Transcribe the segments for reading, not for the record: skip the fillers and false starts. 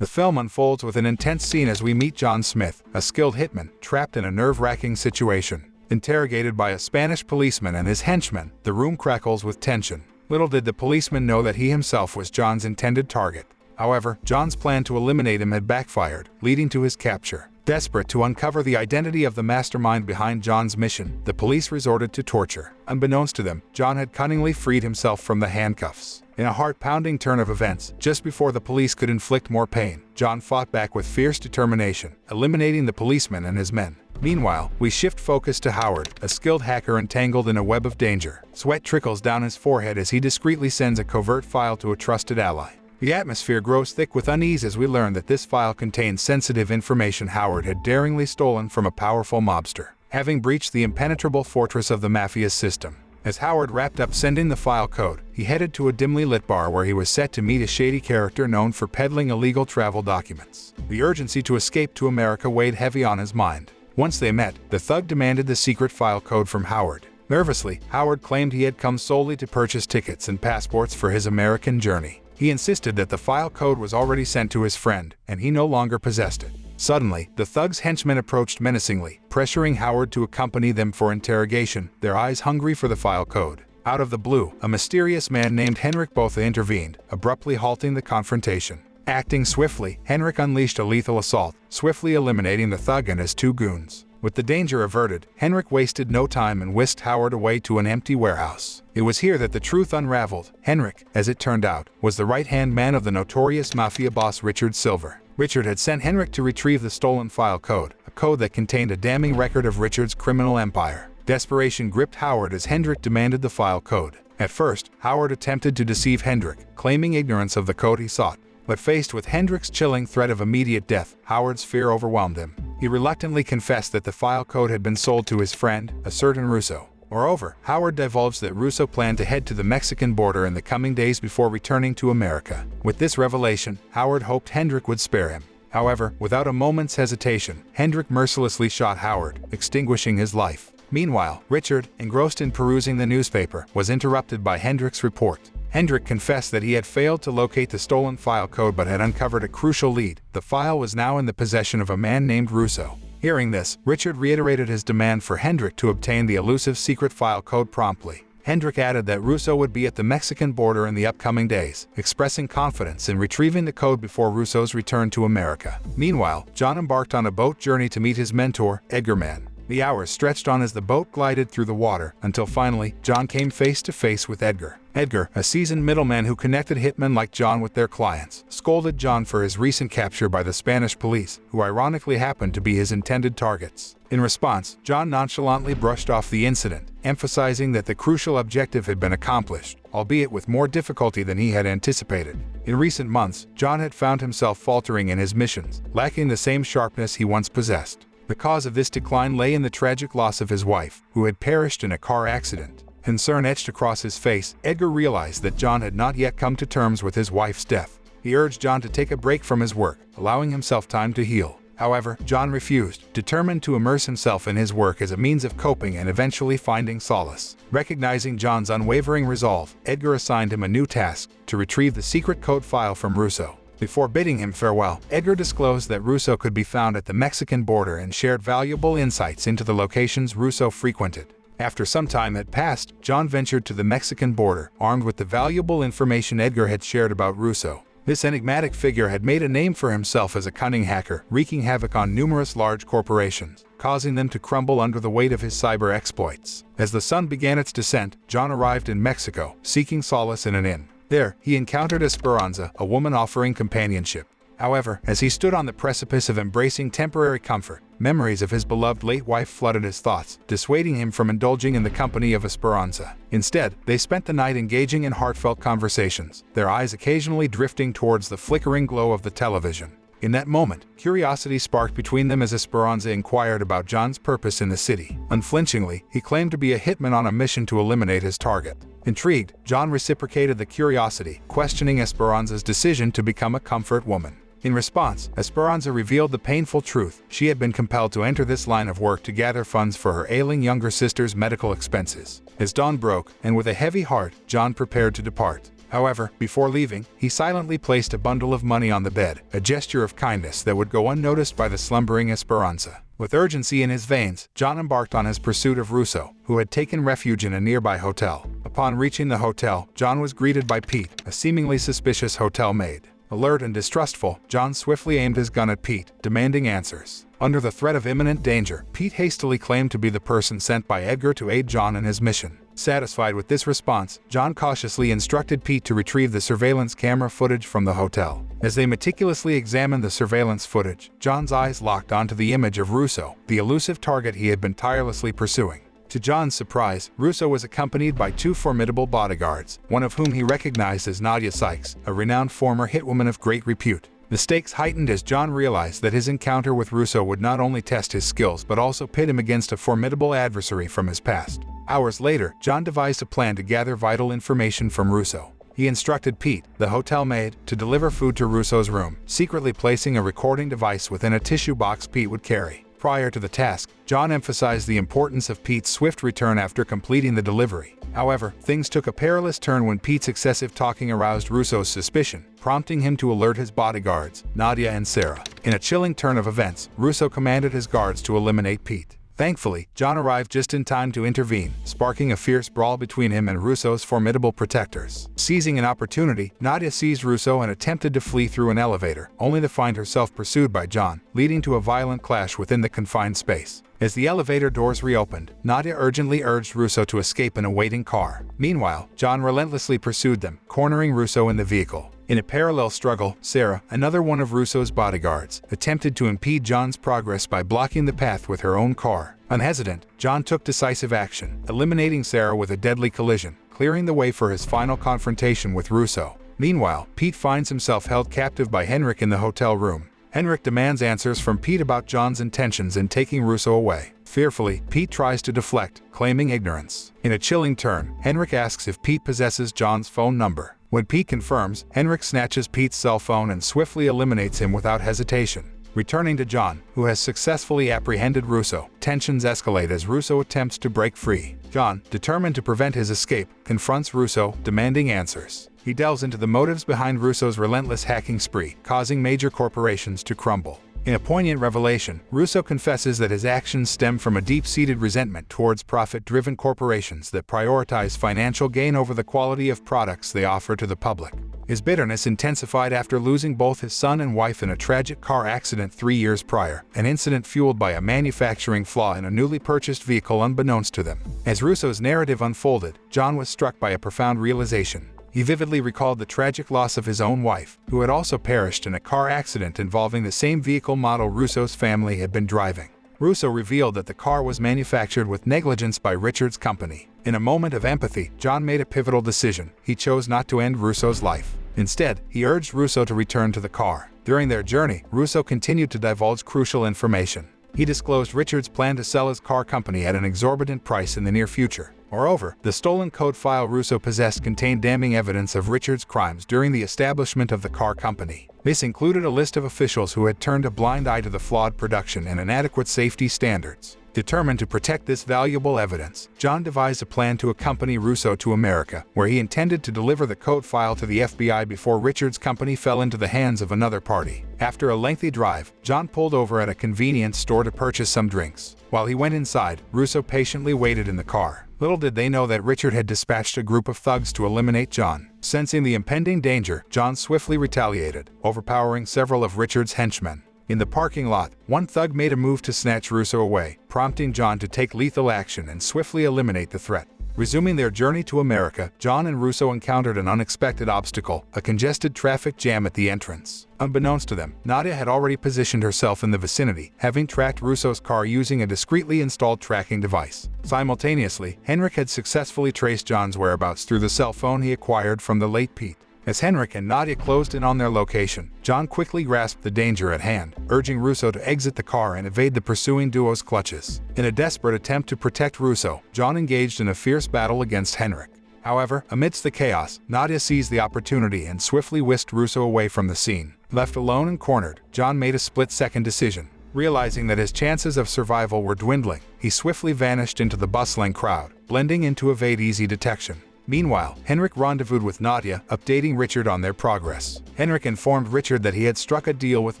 The film unfolds with an intense scene as we meet John Smith, a skilled hitman, trapped in a nerve-wracking situation. Interrogated by a Spanish policeman and his henchmen, the room crackles with tension. Little did the policeman know that he himself was John's intended target. However, John's plan to eliminate him had backfired, leading to his capture. Desperate to uncover the identity of the mastermind behind John's mission, the police resorted to torture. Unbeknownst to them, John had cunningly freed himself from the handcuffs. In a heart-pounding turn of events, just before the police could inflict more pain, John fought back with fierce determination, eliminating the policeman and his men. Meanwhile, we shift focus to Howard, a skilled hacker entangled in a web of danger. Sweat trickles down his forehead as he discreetly sends a covert file to a trusted ally. The atmosphere grows thick with unease as we learn that this file contains sensitive information Howard had daringly stolen from a powerful mobster, having breached the impenetrable fortress of the mafia's system. As Howard wrapped up sending the file code, he headed to a dimly lit bar where he was set to meet a shady character known for peddling illegal travel documents. The urgency to escape to America weighed heavy on his mind. Once they met, the thug demanded the secret file code from Howard. Nervously, Howard claimed he had come solely to purchase tickets and passports for his American journey. He insisted that the file code was already sent to his friend, and he no longer possessed it. Suddenly, the thug's henchmen approached menacingly, pressuring Howard to accompany them for interrogation, their eyes hungry for the file code. Out of the blue, a mysterious man named Henrik Botha intervened, abruptly halting the confrontation. Acting swiftly, Henrik unleashed a lethal assault, swiftly eliminating the thug and his two goons. With the danger averted, Henrik wasted no time and whisked Howard away to an empty warehouse. It was here that the truth unraveled. Henrik, as it turned out, was the right-hand man of the notorious mafia boss Richard Silver. Richard had sent Henrik to retrieve the stolen file code, a code that contained a damning record of Richard's criminal empire. Desperation gripped Howard as Henrik demanded the file code. At first, Howard attempted to deceive Henrik, claiming ignorance of the code he sought. But faced with Henrik's chilling threat of immediate death, Howard's fear overwhelmed him. He reluctantly confessed that the file code had been sold to his friend, a certain Russo. Moreover, Howard divulged that Russo planned to head to the Mexican border in the coming days before returning to America. With this revelation, Howard hoped Henrik would spare him. However, without a moment's hesitation, Henrik mercilessly shot Howard, extinguishing his life. Meanwhile, Richard, engrossed in perusing the newspaper, was interrupted by Henrik's report. Henrik confessed that he had failed to locate the stolen file code but had uncovered a crucial lead. The file was now in the possession of a man named Russo. Hearing this, Richard reiterated his demand for Henrik to obtain the elusive secret file code promptly. Henrik added that Russo would be at the Mexican border in the upcoming days, expressing confidence in retrieving the code before Russo's return to America. Meanwhile, John embarked on a boat journey to meet his mentor, Edgar Mann. The hours stretched on as the boat glided through the water, until finally, John came face to face with Edgar. Edgar, a seasoned middleman who connected hitmen like John with their clients, scolded John for his recent capture by the Spanish police, who ironically happened to be his intended targets. In response, John nonchalantly brushed off the incident, emphasizing that the crucial objective had been accomplished, albeit with more difficulty than he had anticipated. In recent months, John had found himself faltering in his missions, lacking the same sharpness he once possessed. The cause of this decline lay in the tragic loss of his wife, who had perished in a car accident. Concern etched across his face, Edgar realized that John had not yet come to terms with his wife's death. He urged John to take a break from his work, allowing himself time to heal. However, John refused, determined to immerse himself in his work as a means of coping and eventually finding solace. Recognizing John's unwavering resolve, Edgar assigned him a new task: to retrieve the secret code file from Russo. Before bidding him farewell, Edgar disclosed that Russo could be found at the Mexican border and shared valuable insights into the locations Russo frequented. After some time had passed, John ventured to the Mexican border, armed with the valuable information Edgar had shared about Russo. This enigmatic figure had made a name for himself as a cunning hacker, wreaking havoc on numerous large corporations, causing them to crumble under the weight of his cyber exploits. As the sun began its descent, John arrived in Mexico, seeking solace in an inn. There, he encountered Esperanza, a woman offering companionship. However, as he stood on the precipice of embracing temporary comfort, memories of his beloved late wife flooded his thoughts, dissuading him from indulging in the company of Esperanza. Instead, they spent the night engaging in heartfelt conversations, their eyes occasionally drifting towards the flickering glow of the television. In that moment, curiosity sparked between them as Esperanza inquired about John's purpose in the city. Unflinchingly, he claimed to be a hitman on a mission to eliminate his target. Intrigued, John reciprocated the curiosity, questioning Esperanza's decision to become a comfort woman. In response, Esperanza revealed the painful truth: she had been compelled to enter this line of work to gather funds for her ailing younger sister's medical expenses. As dawn broke, and with a heavy heart, John prepared to depart. However, before leaving, he silently placed a bundle of money on the bed, a gesture of kindness that would go unnoticed by the slumbering Esperanza. With urgency in his veins, John embarked on his pursuit of Russo, who had taken refuge in a nearby hotel. Upon reaching the hotel, John was greeted by Pete, a seemingly suspicious hotel maid. Alert and distrustful, John swiftly aimed his gun at Pete, demanding answers. Under the threat of imminent danger, Pete hastily claimed to be the person sent by Edgar to aid John in his mission. Satisfied with this response, John cautiously instructed Pete to retrieve the surveillance camera footage from the hotel. As they meticulously examined the surveillance footage, John's eyes locked onto the image of Russo, the elusive target he had been tirelessly pursuing. To John's surprise, Russo was accompanied by two formidable bodyguards, one of whom he recognized as Nadia Sykes, a renowned former hitwoman of great repute. The stakes heightened as John realized that his encounter with Russo would not only test his skills but also pit him against a formidable adversary from his past. Hours later, John devised a plan to gather vital information from Russo. He instructed Pete, the hotel maid, to deliver food to Russo's room, secretly placing a recording device within a tissue box Pete would carry. Prior to the task, John emphasized the importance of Pete's swift return after completing the delivery. However, things took a perilous turn when Pete's excessive talking aroused Russo's suspicion, prompting him to alert his bodyguards, Nadia and Sarah. In a chilling turn of events, Russo commanded his guards to eliminate Pete. Thankfully, John arrived just in time to intervene, sparking a fierce brawl between him and Russo's formidable protectors. Seizing an opportunity, Nadia seized Russo and attempted to flee through an elevator, only to find herself pursued by John, leading to a violent clash within the confined space. As the elevator doors reopened, Nadia urgently urged Russo to escape in a waiting car. Meanwhile, John relentlessly pursued them, cornering Russo in the vehicle. In a parallel struggle, Sarah, another one of Russo's bodyguards, attempted to impede John's progress by blocking the path with her own car. Unhesitant, John took decisive action, eliminating Sarah with a deadly collision, clearing the way for his final confrontation with Russo. Meanwhile, Pete finds himself held captive by Henrik in the hotel room. Henrik demands answers from Pete about John's intentions in taking Russo away. Fearfully, Pete tries to deflect, claiming ignorance. In a chilling turn, Henrik asks if Pete possesses John's phone number. When Pete confirms, Henrik snatches Pete's cell phone and swiftly eliminates him without hesitation. Returning to John, who has successfully apprehended Russo, tensions escalate as Russo attempts to break free. John, determined to prevent his escape, confronts Russo, demanding answers. He delves into the motives behind Russo's relentless hacking spree, causing major corporations to crumble. In a poignant revelation, Russo confesses that his actions stem from a deep-seated resentment towards profit-driven corporations that prioritize financial gain over the quality of products they offer to the public. His bitterness intensified after losing both his son and wife in a tragic car accident 3 years prior, an incident fueled by a manufacturing flaw in a newly purchased vehicle unbeknownst to them. As Russo's narrative unfolded, John was struck by a profound realization. He vividly recalled the tragic loss of his own wife, who had also perished in a car accident involving the same vehicle model Russo's family had been driving. Russo revealed that the car was manufactured with negligence by Richard's company. In a moment of empathy, John made a pivotal decision. He chose not to end Russo's life. Instead, he urged Russo to return to the car. During their journey, Russo continued to divulge crucial information. He disclosed Richard's plan to sell his car company at an exorbitant price in the near future. Moreover, the stolen code file Russo possessed contained damning evidence of Richard's crimes during the establishment of the car company. This included a list of officials who had turned a blind eye to the flawed production and inadequate safety standards. Determined to protect this valuable evidence, John devised a plan to accompany Russo to America, where he intended to deliver the code file to the FBI before Richard's company fell into the hands of another party. After a lengthy drive, John pulled over at a convenience store to purchase some drinks. While he went inside, Russo patiently waited in the car. Little did they know that Richard had dispatched a group of thugs to eliminate John. Sensing the impending danger, John swiftly retaliated, overpowering several of Richard's henchmen. In the parking lot, one thug made a move to snatch Russo away, prompting John to take lethal action and swiftly eliminate the threat. Resuming their journey to America, John and Russo encountered an unexpected obstacle, a congested traffic jam at the entrance. Unbeknownst to them, Nadia had already positioned herself in the vicinity, having tracked Russo's car using a discreetly installed tracking device. Simultaneously, Henrik had successfully traced John's whereabouts through the cell phone he acquired from the late Pete. As Henrik and Nadia closed in on their location, John quickly grasped the danger at hand, urging Russo to exit the car and evade the pursuing duo's clutches. In a desperate attempt to protect Russo, John engaged in a fierce battle against Henrik. However, amidst the chaos, Nadia seized the opportunity and swiftly whisked Russo away from the scene. Left alone and cornered, John made a split-second decision. Realizing that his chances of survival were dwindling, he swiftly vanished into the bustling crowd, blending in to evade easy detection. Meanwhile, Henrik rendezvoused with Nadia, updating Richard on their progress. Henrik informed Richard that he had struck a deal with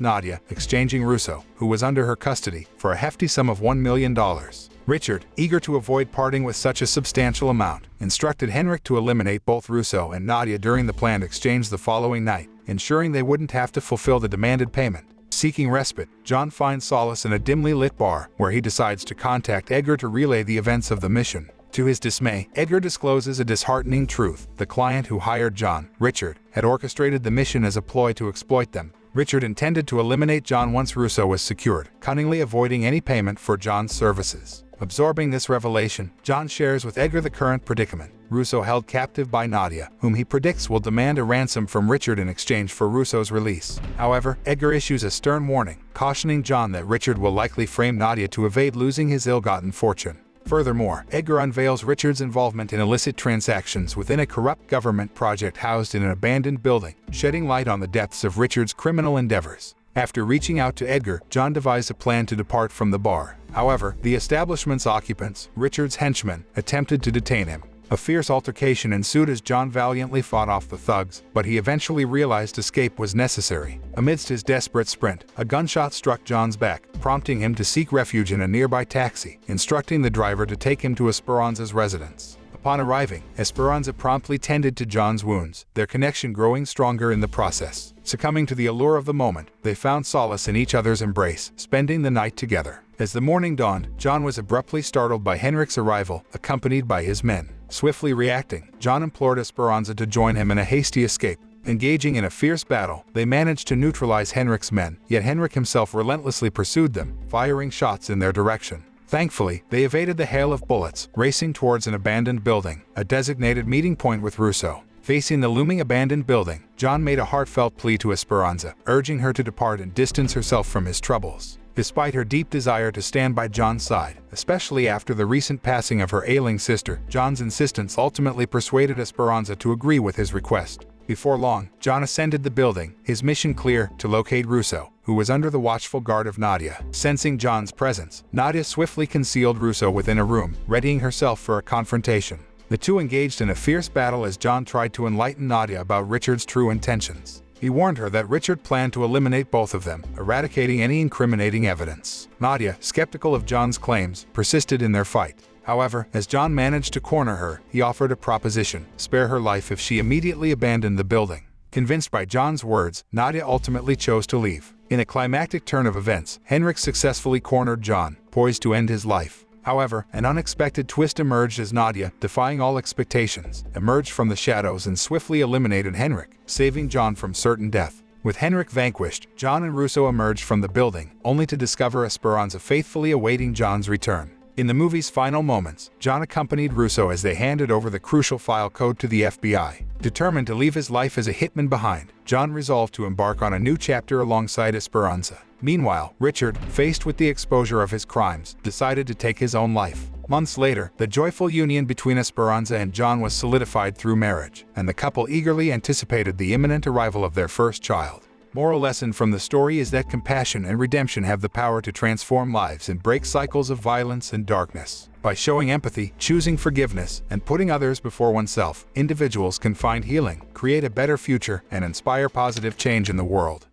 Nadia, exchanging Russo, who was under her custody, for a hefty sum of $1 million. Richard, eager to avoid parting with such a substantial amount, instructed Henrik to eliminate both Russo and Nadia during the planned exchange the following night, ensuring they wouldn't have to fulfill the demanded payment. Seeking respite, John finds solace in a dimly lit bar, where he decides to contact Edgar to relay the events of the mission. To his dismay, Edgar discloses a disheartening truth. The client who hired John, Richard, had orchestrated the mission as a ploy to exploit them. Richard intended to eliminate John once Russo was secured, cunningly avoiding any payment for John's services. Absorbing this revelation, John shares with Edgar the current predicament. Russo held captive by Nadia, whom he predicts will demand a ransom from Richard in exchange for Russo's release. However, Edgar issues a stern warning, cautioning John that Richard will likely frame Nadia to evade losing his ill-gotten fortune. Furthermore, Edgar unveils Richard's involvement in illicit transactions within a corrupt government project housed in an abandoned building, shedding light on the depths of Richard's criminal endeavors. After reaching out to Edgar, John devised a plan to depart from the bar. However, the establishment's occupants, Richard's henchmen, attempted to detain him. A fierce altercation ensued as John valiantly fought off the thugs, but he eventually realized escape was necessary. Amidst his desperate sprint, a gunshot struck John's back, prompting him to seek refuge in a nearby taxi, instructing the driver to take him to Esperanza's residence. Upon arriving, Esperanza promptly tended to John's wounds, their connection growing stronger in the process. Succumbing to the allure of the moment, they found solace in each other's embrace, spending the night together. As the morning dawned, John was abruptly startled by Henrik's arrival, accompanied by his men. Swiftly reacting, John implored Esperanza to join him in a hasty escape. Engaging in a fierce battle, they managed to neutralize Henrik's men, yet Henrik himself relentlessly pursued them, firing shots in their direction. Thankfully, they evaded the hail of bullets, racing towards an abandoned building, a designated meeting point with Russo. Facing the looming abandoned building, John made a heartfelt plea to Esperanza, urging her to depart and distance herself from his troubles. Despite her deep desire to stand by John's side, especially after the recent passing of her ailing sister, John's insistence ultimately persuaded Esperanza to agree with his request. Before long, John ascended the building, his mission clear: to locate Russo, who was under the watchful guard of Nadia. Sensing John's presence, Nadia swiftly concealed Russo within a room, readying herself for a confrontation. The two engaged in a fierce battle as John tried to enlighten Nadia about Richard's true intentions. He warned her that Richard planned to eliminate both of them, eradicating any incriminating evidence. Nadia, skeptical of John's claims, persisted in their fight. However, as John managed to corner her, he offered a proposition: spare her life if she immediately abandoned the building. Convinced by John's words, Nadia ultimately chose to leave. In a climactic turn of events, Henrik successfully cornered John, poised to end his life. However, an unexpected twist emerged as Nadia, defying all expectations, emerged from the shadows and swiftly eliminated Henrik, saving John from certain death. With Henrik vanquished, John and Russo emerged from the building, only to discover Esperanza faithfully awaiting John's return. In the movie's final moments, John accompanied Russo as they handed over the crucial file code to the FBI. Determined to leave his life as a hitman behind, John resolved to embark on a new chapter alongside Esperanza. Meanwhile, Richard, faced with the exposure of his crimes, decided to take his own life. Months later, the joyful union between Esperanza and John was solidified through marriage, and the couple eagerly anticipated the imminent arrival of their first child. Moral lesson from the story is that compassion and redemption have the power to transform lives and break cycles of violence and darkness. By showing empathy, choosing forgiveness, and putting others before oneself, individuals can find healing, create a better future, and inspire positive change in the world.